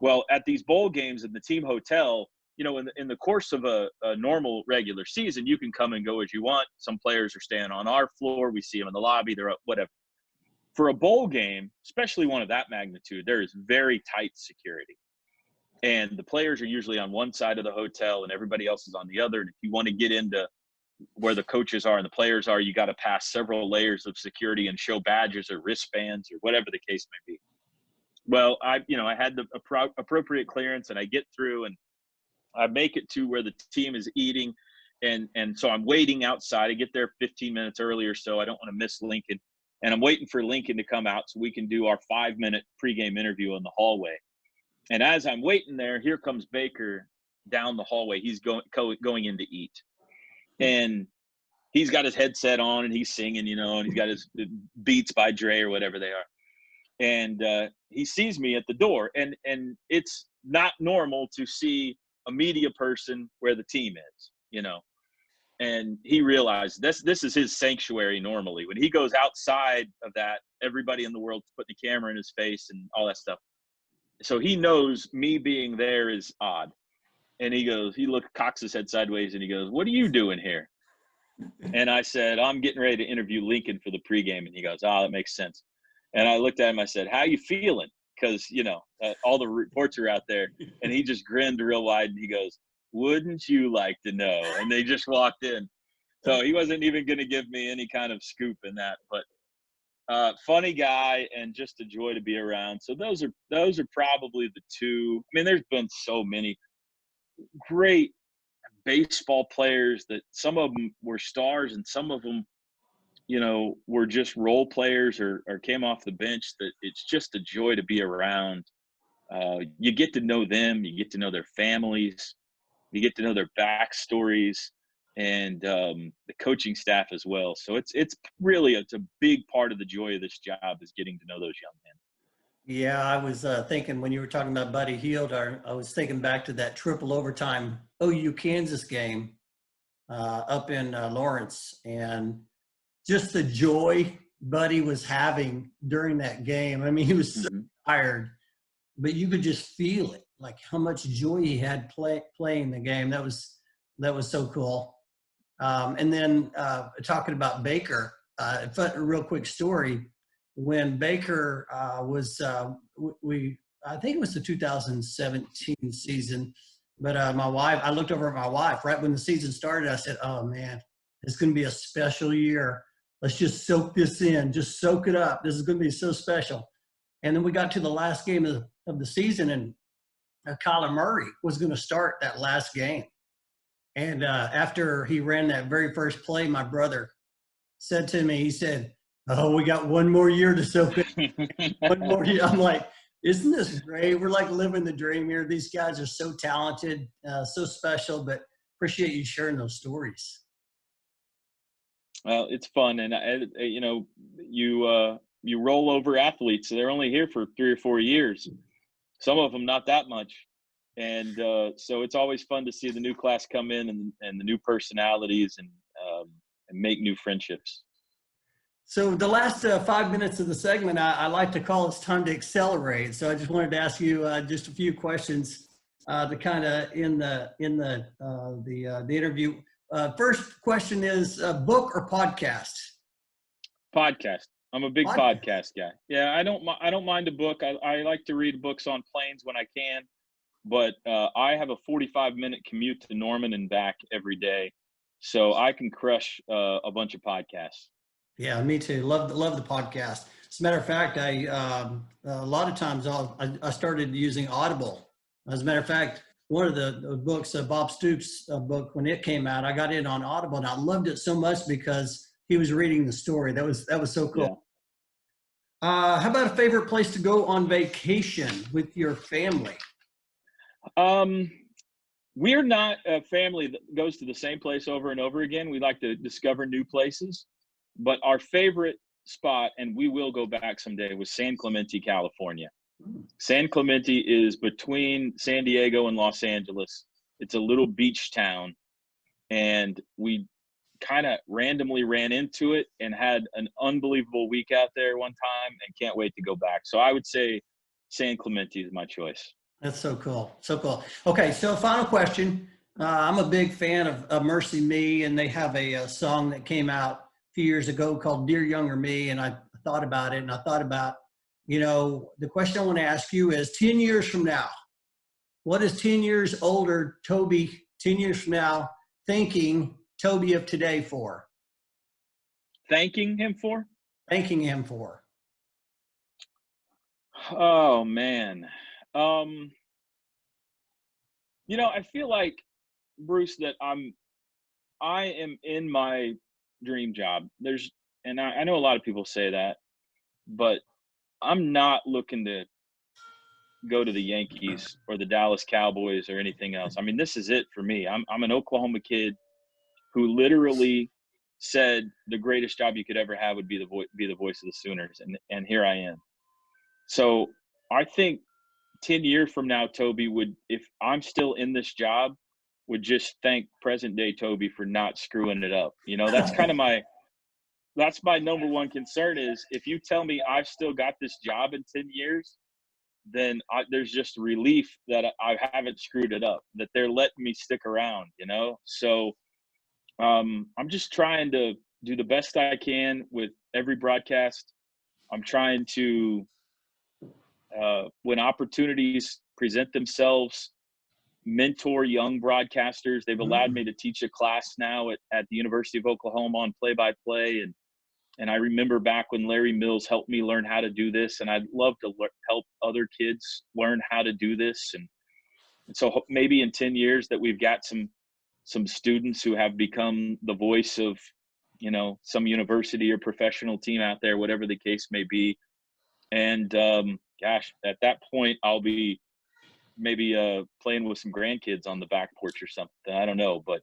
Well, at these bowl games in the team hotel, in the course of a normal regular season, you can come and go as you want. Some players are staying on our floor. We see them in the lobby. They're up, whatever. For a bowl game, especially one of that magnitude, there is very tight security. And the players are usually on one side of the hotel and everybody else is on the other. And if you want to get into where the coaches are and the players are, you got to pass several layers of security and show badges or wristbands or whatever the case may be. Well, I had the appropriate clearance, and I get through and I make it to where the team is eating. And so I'm waiting outside. I get there 15 minutes early or so. I don't want to miss Lincoln. And I'm waiting for Lincoln to come out so we can do our 5-minute pregame interview in the hallway. And as I'm waiting there, here comes Baker down the hallway. He's going in to eat. And he's got his headset on and he's singing, and he's got his Beats by Dre or whatever they are. And he sees me at the door, and it's not normal to see a media person where the team is, and he realized this is his sanctuary normally. When he goes outside of that, everybody in the world's putting the camera in his face and all that stuff. So he knows me being there is odd. And he cocks his head sideways and he goes, "What are you doing here?" And I said, "I'm getting ready to interview Lincoln for the pregame." And he goes, "Oh, that makes sense." And I looked at him, I said, "How you feeling?" Because, all the reports are out there. And he just grinned real wide and he goes, "Wouldn't you like to know?" And they just walked in. So he wasn't even going to give me any kind of scoop in that. But funny guy and just a joy to be around. So those are probably the two. I mean, there's been so many great baseball players that some of them were stars and some of them, were just role players or came off the bench, that it's just a joy to be around. You get to know them, you get to know their families, you get to know their backstories, and the coaching staff as well. So it's a big part of the joy of this job is getting to know those young men. Yeah, I was thinking when you were talking about Buddy Hield, I was thinking back to that triple overtime OU Kansas game up in Lawrence, and just the joy Buddy was having during that game. I mean, he was so tired, but you could just feel it, like how much joy he had playing the game. That was so cool. And then talking about Baker, a real quick story. When Baker was, I think it was the 2017 season, but I looked over at my wife right when the season started. I said, "Oh man, it's going to be a special year. Let's just soak this in, just soak it up. This is going to be so special." And then we got to the last game of the season, and Kyler Murray was going to start that last game. And after he ran that very first play, my brother said to me, he said, "Oh, we got one more year to soak it. One more year." I'm like, isn't this great? We're like living the dream here. These guys are so talented, so special, but appreciate you sharing those stories. Well, it's fun. And, you roll over athletes. So they're only here for 3 or 4 years. Some of them not that much. And so it's always fun to see the new class come in and the new personalities and make new friendships. So the last 5 minutes of the segment, I like to call it's time to accelerate. So I just wanted to ask you just a few questions to kind of in the interview. First question is book or podcast? Podcast. I'm a big podcast guy. Yeah, I don't mind a book. I like to read books on planes when I can, but I have a 45-minute commute to Norman and back every day, so I can crush a bunch of podcasts. Yeah, me too. Love the podcast. As a matter of fact, a lot of times I started using Audible. As a matter of fact, one of the books, Bob Stoops' book, when it came out, I got it on Audible, and I loved it so much because he was reading the story. That was so cool. Yeah. How about a favorite place to go on vacation with your family? We're not a family that goes to the same place over and over again. We like to discover new places. But our favorite spot, and we will go back someday, was San Clemente, California. San Clemente is between San Diego and Los Angeles. It's a little beach town, and we kind of randomly ran into it and had an unbelievable week out there one time and can't wait to go back. So I would say San Clemente is my choice. That's so cool. So cool. Okay, so final question. I'm a big fan of Mercy Me, and they have a song that came out few years ago called Dear Younger Me, and I thought about it, and I thought about, the question I want to ask you is 10 years from now, what is 10 years older Toby 10 years from now thanking Toby of today for? Thanking him for? Thanking him for. Oh, man. I feel like, Bruce, that I am in my dream job. And I know a lot of people say that, but I'm not looking to go to the Yankees or the Dallas Cowboys or anything else. I mean, this is it for me. I'm an Oklahoma kid who literally said the greatest job you could ever have would be the voice of the Sooners, and here I am. So I think 10 years from now, Toby if I'm still in this job, would just thank present day Toby for not screwing it up. You know, that's my number one concern is if you tell me I've still got this job in 10 years, then there's just relief that I haven't screwed it up, that they're letting me stick around, you know? So I'm just trying to do the best I can with every broadcast. I'm trying to, when opportunities present themselves, mentor young broadcasters. They've allowed me to teach a class now at the University of Oklahoma on play-by-play. And I remember back when Larry Mills helped me learn how to do this, and I'd love to help other kids learn how to do this. And so maybe in 10 years that we've got some students who have become the voice of, you know, some university or professional team out there, whatever the case may be. And gosh, at that point, I'll be maybe playing with some grandkids on the back porch or something. I don't know, but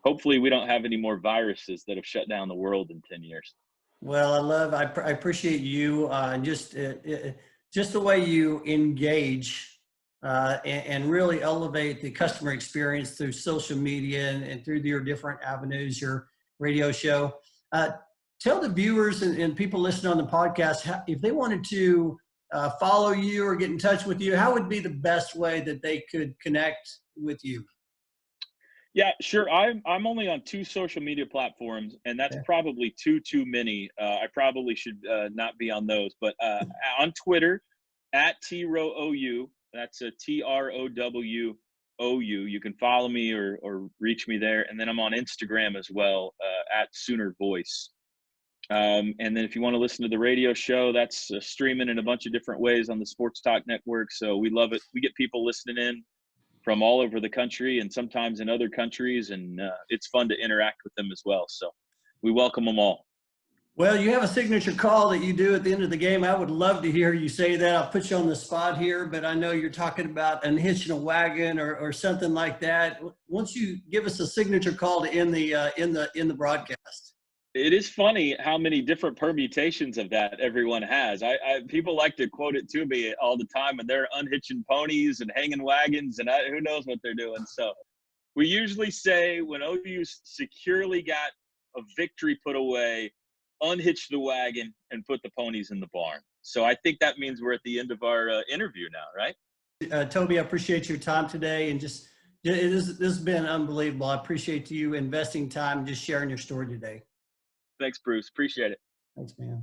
hopefully we don't have any more viruses that have shut down the world in 10 years. Well, I appreciate you and just the way you engage and really elevate the customer experience through social media and through your different avenues, your radio show. Tell the viewers and people listening on the podcast, if they wanted to follow you or get in touch with you, how would be the best way that they could connect with you? Yeah, sure. I'm only on 2 social media platforms, and that's probably too many. I probably should not be on those, but on Twitter at TRow. That's a TROWOU. You can follow me or reach me there, and then I'm on Instagram as well at Sooner Voice. And then if you want to listen to the radio show, that's streaming in a bunch of different ways on the SportsTalk Network. So we love it. We get people listening in from all over the country and sometimes in other countries, and it's fun to interact with them as well. So we welcome them all. Well, you have a signature call that you do at the end of the game. I would love to hear you say that. I'll put you on the spot here, but I know you're talking about unhitching a wagon or something like that. Once you give us a signature call to end the broadcast. It is funny how many different permutations of that everyone has. People like to quote it to me all the time, and they're unhitching ponies and hanging wagons, and who knows what they're doing. So we usually say when OU securely got a victory put away, unhitch the wagon and put the ponies in the barn. So I think that means we're at the end of our interview now, right? Toby, I appreciate your time today, and this has been unbelievable. I appreciate you investing time and just sharing your story today. Thanks, Bruce. Appreciate it. Thanks, man.